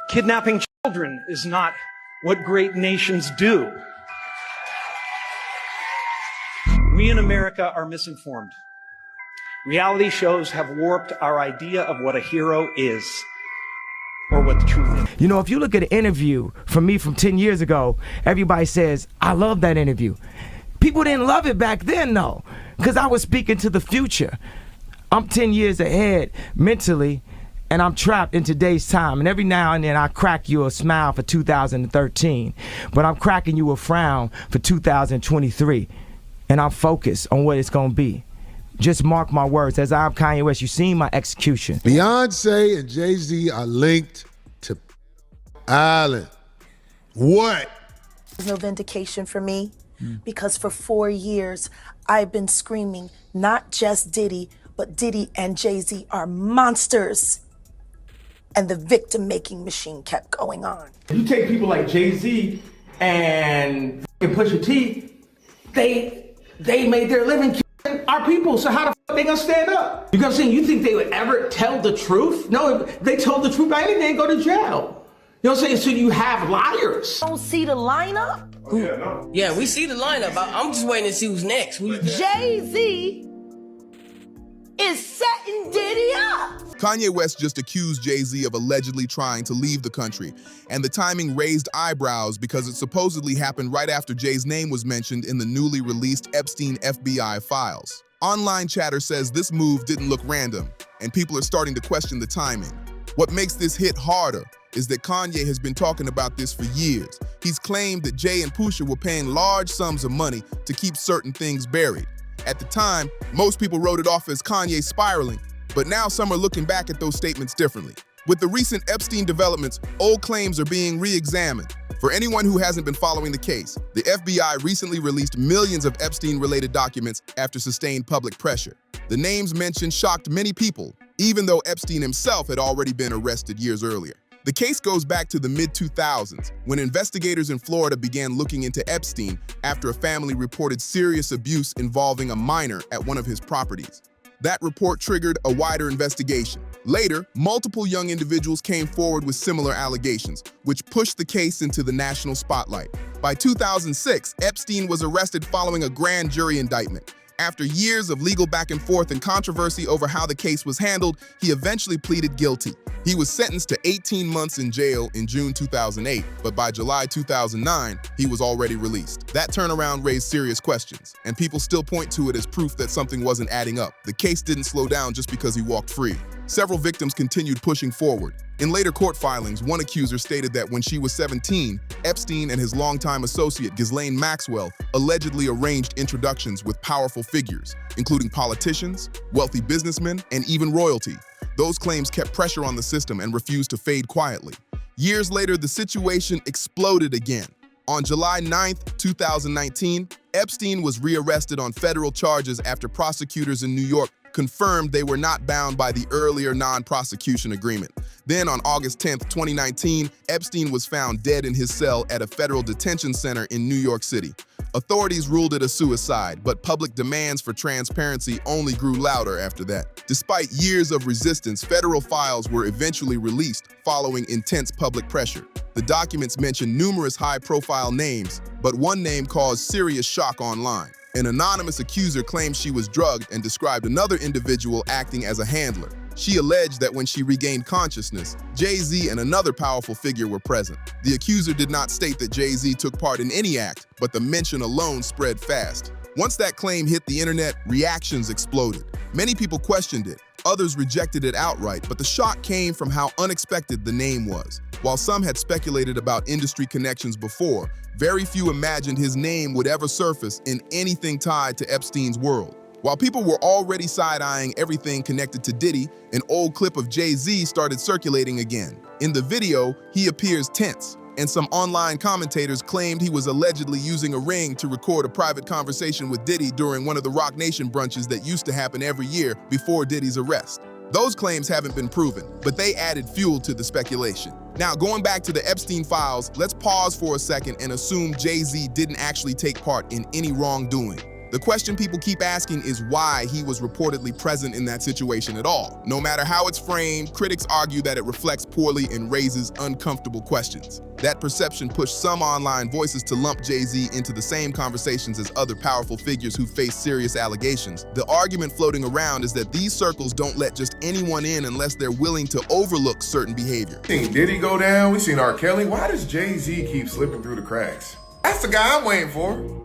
Kidnapping children is not what great nations do. We in America are misinformed. Reality shows have warped our idea of what a hero is, or what the truth is. You know, if you look at an interview from me from 10 years ago, everybody says, I love that interview. People didn't love it back then, though, because I was speaking to the future. I'm 10 years ahead mentally, and I'm trapped in today's time. And every now and then I crack you a smile for 2013, but I'm cracking you a frown for 2023. And I'm focused on what it's going to be. Just mark my words. As I'm Kanye West, you've seen my execution. Beyonce and Jay-Z are linked to Island. What? There's no vindication for me because for 4 years I've been screaming, not just Diddy, but Diddy and Jay-Z are monsters. And the victim-making machine kept going on. You take people like Jay-Z and Pusha T, they made their living killing our people, so how the fuck they gonna stand up? You know what I'm saying? You think they would ever tell the truth? No, if they told the truth, I think they'd go to jail. You know what I'm saying? So you have liars. Don't see the lineup? Oh, yeah, no. Yeah, we see the lineup. I'm just waiting to see who's next. Jay-Z is setting Diddy up. Kanye West just accused Jay-Z of allegedly trying to leave the country, and the timing raised eyebrows because it supposedly happened right after Jay's name was mentioned in the newly released Epstein FBI files. Online chatter says this move didn't look random, and people are starting to question the timing. What makes this hit harder is that Kanye has been talking about this for years. He's claimed that Jay and Pusha were paying large sums of money to keep certain things buried. At the time, most people wrote it off as Kanye spiraling, but now some are looking back at those statements differently. With the recent Epstein developments, old claims are being re-examined. For anyone who hasn't been following the case, the FBI recently released millions of Epstein-related documents after sustained public pressure. The names mentioned shocked many people, even though Epstein himself had already been arrested years earlier. The case goes back to the mid-2000s, when investigators in Florida began looking into Epstein after a family reported serious abuse involving a minor at one of his properties. That report triggered a wider investigation. Later, multiple young individuals came forward with similar allegations, which pushed the case into the national spotlight. By 2006, Epstein was arrested following a grand jury indictment. After years of legal back and forth and controversy over how the case was handled, he eventually pleaded guilty. He was sentenced to 18 months in jail in June 2008, but by July 2009, he was already released. That turnaround raised serious questions, and people still point to it as proof that something wasn't adding up. The case didn't slow down just because he walked free. Several victims continued pushing forward. In later court filings, one accuser stated that when she was 17, Epstein and his longtime associate Ghislaine Maxwell allegedly arranged introductions with powerful figures, including politicians, wealthy businessmen, and even royalty. Those claims kept pressure on the system and refused to fade quietly. Years later, the situation exploded again. On July 9, 2019, Epstein was rearrested on federal charges after prosecutors in New York confirmed they were not bound by the earlier non-prosecution agreement. Then on August 10, 2019, Epstein was found dead in his cell at a federal detention center in New York City. Authorities ruled it a suicide, but public demands for transparency only grew louder after that. Despite years of resistance, federal files were eventually released following intense public pressure. The documents mention numerous high-profile names, but one name caused serious shock online. An anonymous accuser claimed she was drugged and described another individual acting as a handler. She alleged that when she regained consciousness, Jay-Z and another powerful figure were present. The accuser did not state that Jay-Z took part in any act, but the mention alone spread fast. Once that claim hit the internet, reactions exploded. Many people questioned it, others rejected it outright, but the shock came from how unexpected the name was. While some had speculated about industry connections before, very few imagined his name would ever surface in anything tied to Epstein's world. While people were already side-eyeing everything connected to Diddy, an old clip of Jay-Z started circulating again. In the video, he appears tense, and some online commentators claimed he was allegedly using a ring to record a private conversation with Diddy during one of the Roc Nation brunches that used to happen every year before Diddy's arrest. Those claims haven't been proven, but they added fuel to the speculation. Now, going back to the Epstein files, let's pause for a second and assume Jay-Z didn't actually take part in any wrongdoing. The question people keep asking is why he was reportedly present in that situation at all. No matter how it's framed, critics argue that it reflects poorly and raises uncomfortable questions. That perception pushed some online voices to lump Jay-Z into the same conversations as other powerful figures who face serious allegations. The argument floating around is that these circles don't let just anyone in unless they're willing to overlook certain behavior. Seen Diddy go down, we seen R. Kelly. Why does Jay-Z keep slipping through the cracks? That's the guy I'm waiting for.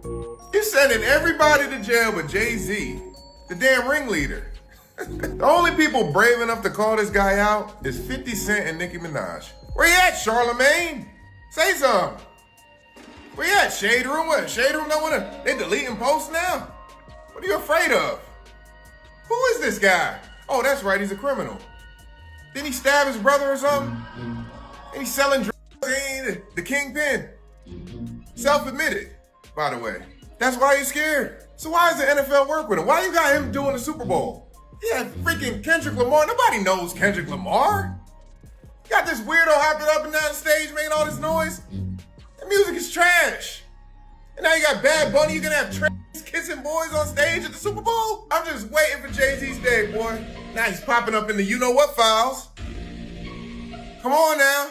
You're sending everybody to jail but Jay-Z, the damn ringleader. The only people brave enough to call this guy out is 50 Cent and Nicki Minaj. Where you at, Charlamagne? Say something. Where you at, Shade Room? What, Shade Room don't wanna, they deleting posts now? What are you afraid of? Who is this guy? Oh, that's right, he's a criminal. Didn't he stab his brother or something? And he's selling drugs, ain't the kingpin. Self-admitted, by the way. That's why he's scared. So why does the NFL work with him? Why you got him doing the Super Bowl? Yeah, freaking Kendrick Lamar. Nobody knows Kendrick Lamar. You got this weirdo hopping up and down the stage making all this noise. The music is trash. And now you got Bad Bunny. You're gonna have trans kissing boys on stage at the Super Bowl? I'm just waiting for Jay-Z's day, boy. Now he's popping up in the you-know-what files. Come on now.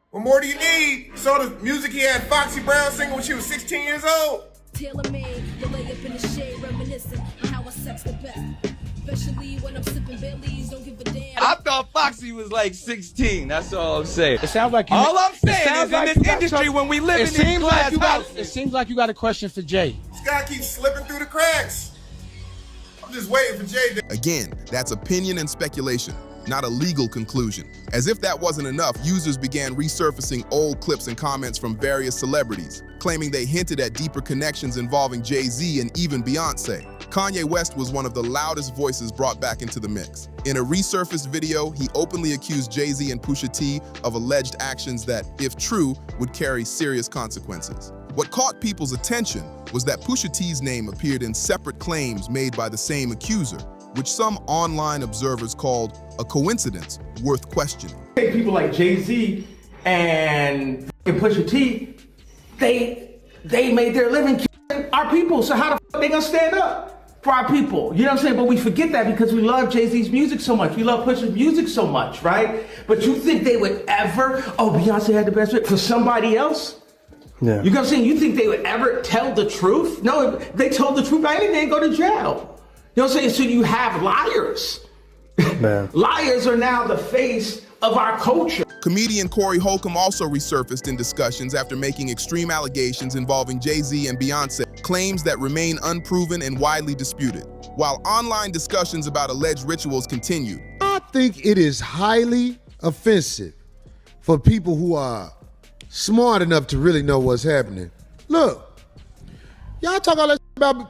What more do you need? You saw the music he had Foxy Brown singing when she was 16 years old. Tailor-made, you lay up in the shade, reminiscing on how I sex the best. Especially when I'm sipping Baileys, don't give a damn. I thought Foxy was like 16. That's all I'm saying. It sounds like you. All I'm saying is like in this industry, when we live in these glass houses. It seems like you got a question for Jay. This guy keeps slipping through the cracks. I'm just waiting for Jay to... Again, that's opinion and speculation, not a legal conclusion. As if that wasn't enough, users began resurfacing old clips and comments from various celebrities, claiming they hinted at deeper connections involving Jay-Z and even Beyonce. Kanye West was one of the loudest voices brought back into the mix. In a resurfaced video, he openly accused Jay-Z and Pusha T of alleged actions that, if true, would carry serious consequences. What caught people's attention was that Pusha T's name appeared in separate claims made by the same accuser, which some online observers called a coincidence worth questioning. Take people like Jay-Z and Pusha T, they made their living killing our people, so how the fuck they gonna stand up for our people? You know what I'm saying? But we forget that because we love Jay-Z's music so much. We love Pusha's music so much, right? But you think they would ever, oh, Beyonce had the best fit for somebody else? Yeah. You know what I'm saying? You think they would ever tell the truth? No, if they told the truth, I didn't go to jail. You know what I'm saying? So you have liars. Man. Liars are now the face of our culture. Comedian Corey Holcomb also resurfaced in discussions after making extreme allegations involving Jay-Z and Beyonce, claims that remain unproven and widely disputed. While online discussions about alleged rituals continued, I think it is highly offensive for people who are smart enough to really know what's happening. Look, y'all talk all that about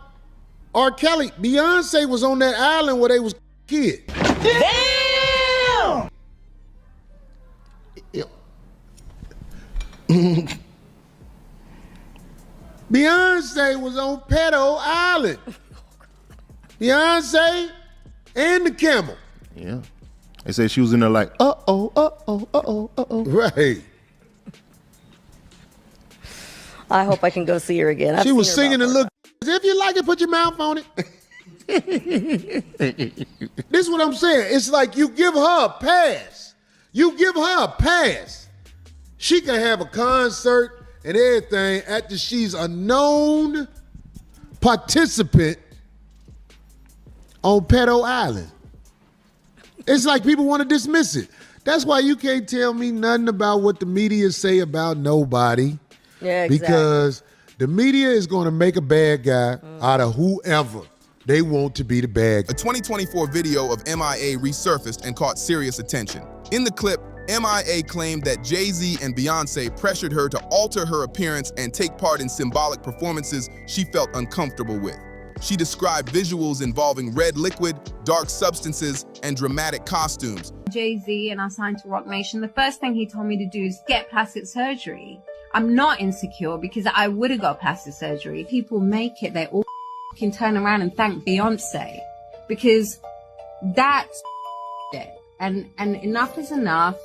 R. Kelly. Beyonce was on that island where they was kids. Damn! Beyonce was on Pedo Island. Beyonce and the camel. Yeah. They say she was in there like, uh-oh, uh-oh, uh-oh, uh-oh. Right. I hope I can go see her again. She was singing and look. If you like it, put your mouth on it. This is what I'm saying. It's like you give her a pass. You give her a pass. She can have a concert and everything after she's a known participant on Pedo Island. It's like people want to dismiss it. That's why you can't tell me nothing about what the media say about nobody. Yeah, exactly. Because the media is going to make a bad guy out of whoever they want to be the bad guy. A 2024 video of MIA resurfaced and caught serious attention. In the clip, MIA claimed that Jay-Z and Beyonce pressured her to alter her appearance and take part in symbolic performances she felt uncomfortable with. She described visuals involving red liquid, dark substances, and dramatic costumes. Jay-Z and I signed to Rock Nation. The first thing he told me to do is get plastic surgery. I'm not insecure because I would have got plastic surgery. People make it, they all can turn around and thank Beyonce because that's it. And enough is enough.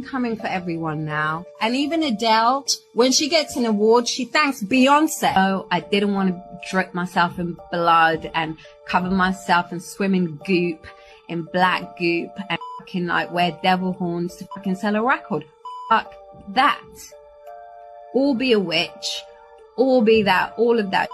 coming for everyone now. And even Adele, when she gets an award, she thanks Beyonce. Oh, I didn't want to drip myself in blood and cover myself and swim in goop, in black goop, and fucking like wear devil horns to fucking sell a record. Fuck that. Or be a witch, or be that, all of that.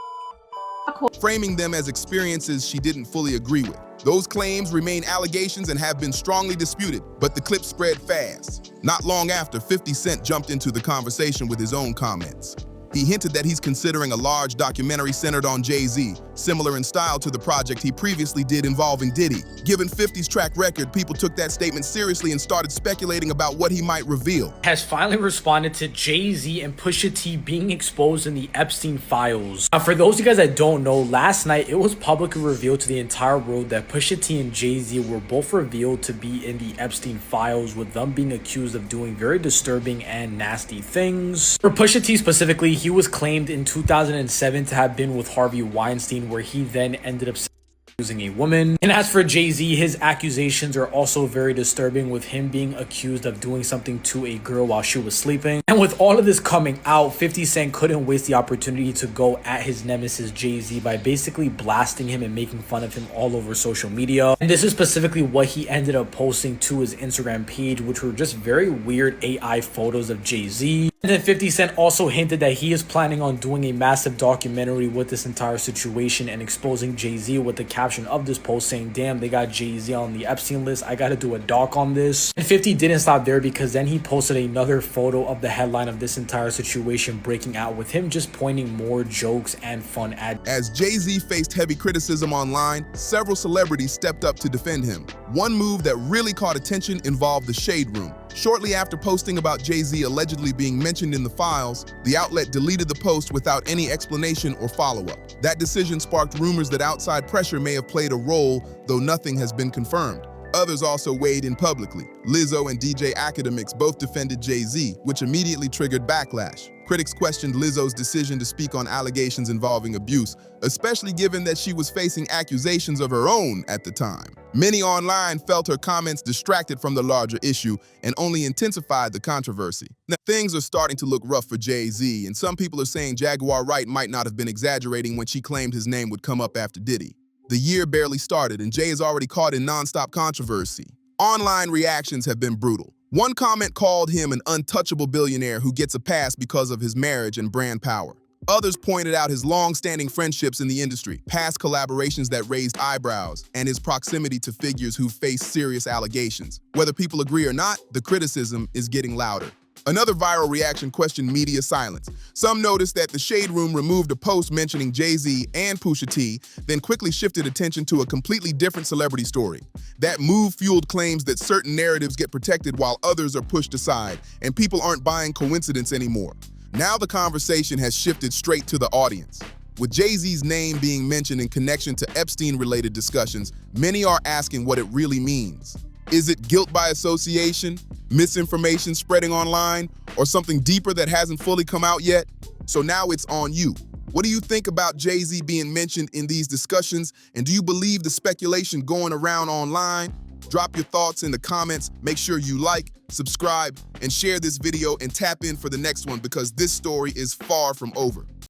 Framing them as experiences she didn't fully agree with. Those claims remain allegations and have been strongly disputed, but the clip spread fast. Not long after, 50 Cent jumped into the conversation with his own comments. He hinted that he's considering a large documentary centered on Jay-Z, similar in style to the project he previously did involving Diddy. Given 50's track record, people took that statement seriously and started speculating about what he might reveal. Has finally responded to Jay-Z and Pusha T being exposed in the Epstein files. For those of you guys that don't know, last night it was publicly revealed to the entire world that Pusha T and Jay-Z were both revealed to be in the Epstein files, with them being accused of doing very disturbing and nasty things. For Pusha T specifically, he was claimed in 2007 to have been with Harvey Weinstein, where he then ended up using a woman. And as for Jay-Z, his accusations are also very disturbing, with him being accused of doing something to a girl while she was sleeping. And with all of this coming out, 50 Cent couldn't waste the opportunity to go at his nemesis Jay-Z by basically blasting him and making fun of him all over social media. And this is specifically what he ended up posting to his Instagram page, which were just very weird AI photos of Jay-Z. And then 50 Cent also hinted that he is planning on doing a massive documentary with this entire situation and exposing Jay-Z, with the caption of this post saying, "Damn, they got Jay-Z on the Epstein list. I gotta do a doc on this." And 50 didn't stop there, because then he posted another photo of the headline of this entire situation breaking out, with him just pointing more jokes and fun at. As Jay-Z faced heavy criticism online, several celebrities stepped up to defend him. One move that really caught attention involved the Shade Room. Shortly after posting about Jay-Z allegedly being mentioned in the files, the outlet deleted the post without any explanation or follow-up. That decision sparked rumors that outside pressure may have played a role, though nothing has been confirmed. Others also weighed in publicly. Lizzo and DJ Academics both defended Jay-Z, which immediately triggered backlash. Critics questioned Lizzo's decision to speak on allegations involving abuse, especially given that she was facing accusations of her own at the time. Many online felt her comments distracted from the larger issue and only intensified the controversy. Now, things are starting to look rough for Jay-Z, and some people are saying Jaguar Wright might not have been exaggerating when she claimed his name would come up after Diddy. The year barely started, and Jay is already caught in non-stop controversy. Online reactions have been brutal. One comment called him an untouchable billionaire who gets a pass because of his marriage and brand power. Others pointed out his long-standing friendships in the industry, past collaborations that raised eyebrows, and his proximity to figures who face serious allegations. Whether people agree or not, the criticism is getting louder. Another viral reaction questioned media silence. Some noticed that the Shade Room removed a post mentioning Jay-Z and Pusha T, then quickly shifted attention to a completely different celebrity story. That move fueled claims that certain narratives get protected while others are pushed aside, and people aren't buying coincidence anymore. Now the conversation has shifted straight to the audience. With Jay-Z's name being mentioned in connection to Epstein-related discussions, many are asking what it really means. Is it guilt by association, misinformation spreading online, or something deeper that hasn't fully come out yet? So now it's on you. What do you think about Jay-Z being mentioned in these discussions, and do you believe the speculation going around online? Drop your thoughts in the comments. Make sure you like, subscribe, and share this video, and tap in for the next one, because this story is far from over.